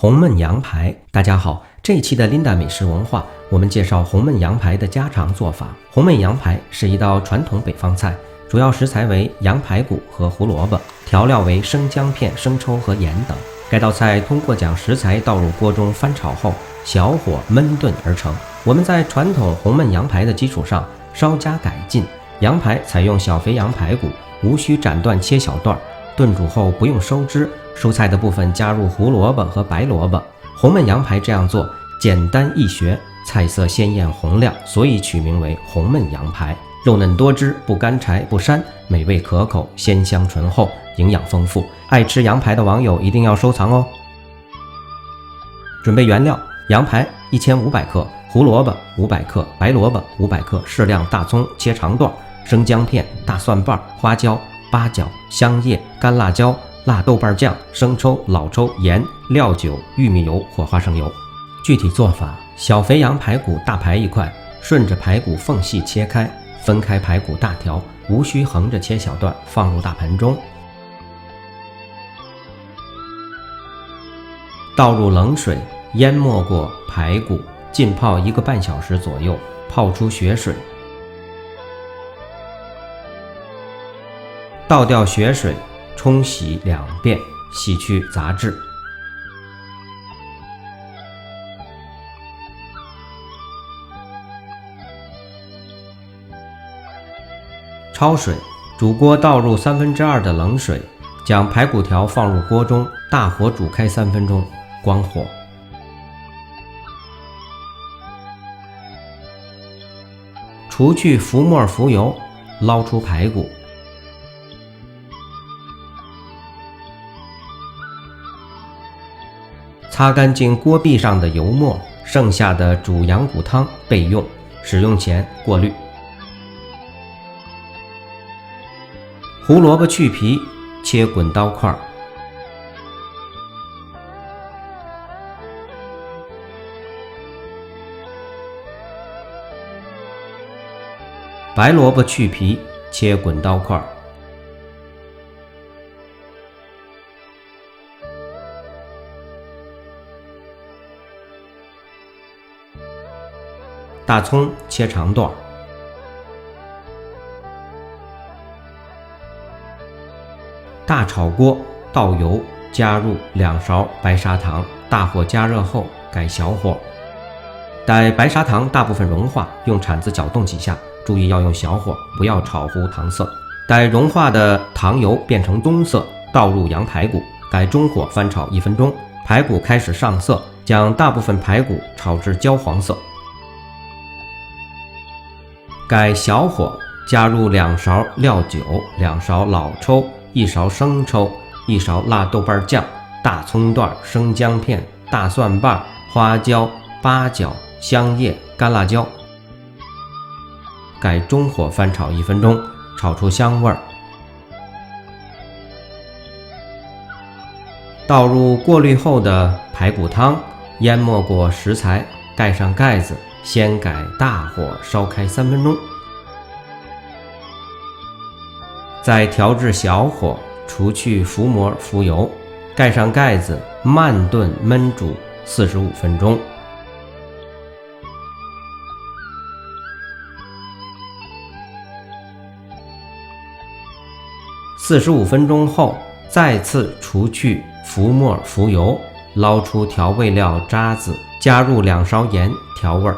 红焖羊排。大家好，这一期的 Linda 美食文化，我们介绍红焖羊排的家常做法。红焖羊排是一道传统北方菜，主要食材为羊排骨和胡萝卜，调料为生姜片、生抽和盐等。该道菜通过将食材倒入锅中翻炒后，小火焖炖而成。我们在传统红焖羊排的基础上稍加改进，羊排采用小肥羊排骨，无需斩断切小段，炖煮后不用收汁，蔬菜的部分加入胡萝卜和白萝卜。红焖羊排这样做简单易学，菜色鲜艳红亮，所以取名为红焖羊排。肉嫩多汁，不干柴不膻，美味可口，鲜香醇厚，营养丰富。爱吃羊排的网友一定要收藏哦。准备原料：羊排1500克，胡萝卜500克，白萝卜500克，适量大葱切长段，生姜片、大蒜瓣、花椒、八角、香叶、干辣椒、辣豆瓣酱、生抽、老抽、盐、料酒、玉米油或花生油。具体做法：小肥羊排骨大排一块，顺着排骨缝隙切开，分开排骨大条，无需横着切小段，放入大盆中，倒入冷水，淹没过排骨，浸泡1个半小时左右，泡出血水，倒掉血水，冲洗2遍，洗去杂质。焯水，煮锅倒入2/3的冷水，将排骨条放入锅中，大火煮开3分钟，关火。除去浮沫浮油，捞出排骨，擦干净锅壁上的油沫，剩下的煮羊骨汤备用，使用前过滤。胡萝卜去皮，切滚刀块。白萝卜去皮，切滚刀块。大葱切长段。大炒锅，倒油，加入2勺白砂糖，大火加热后改小火，待白砂糖大部分融化，用铲子搅动几下，注意要用小火，不要炒糊糖色。待融化的糖油变成棕色，倒入羊排骨，改中火翻炒1分钟，排骨开始上色，将大部分排骨炒至焦黄色，改小火，加入2勺料酒、2勺老抽、1勺生抽、1勺辣豆瓣酱、大葱段、生姜片、大蒜瓣、花椒、八角、香叶、干辣椒，改中火翻炒1分钟，炒出香味儿。倒入过滤后的排骨汤，淹没过食材，盖上盖子，先改大火烧开3分钟，再调至小火，除去浮沫浮油，盖上盖子，慢炖焖煮45分钟。45分钟后，再次除去浮沫浮油，捞出调味料渣子，加入2勺盐调味儿，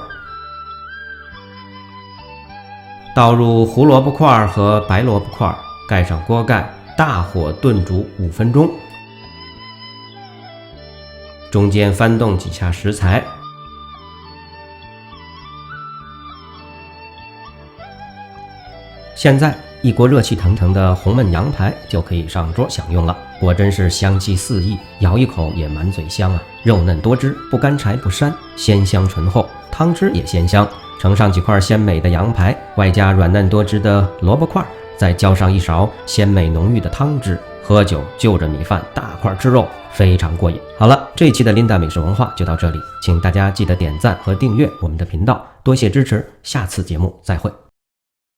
倒入胡萝卜块和白萝卜块，盖上锅盖，大火炖煮5分钟，中间翻动几下食材。现在一锅热气腾腾的红焖羊排就可以上桌享用了，果真是香气四溢，咬一口也满嘴香啊！肉嫩多汁，不干柴不膻，鲜香醇厚，汤汁也鲜香。盛上几块鲜美的羊排，外加软嫩多汁的萝卜块，再浇上1勺鲜美浓郁的汤汁，喝酒就着米饭大块吃肉，非常过瘾。好了，这一期的 Linda 美食文化就到这里，请大家记得点赞和订阅我们的频道，多谢支持，下次节目再会。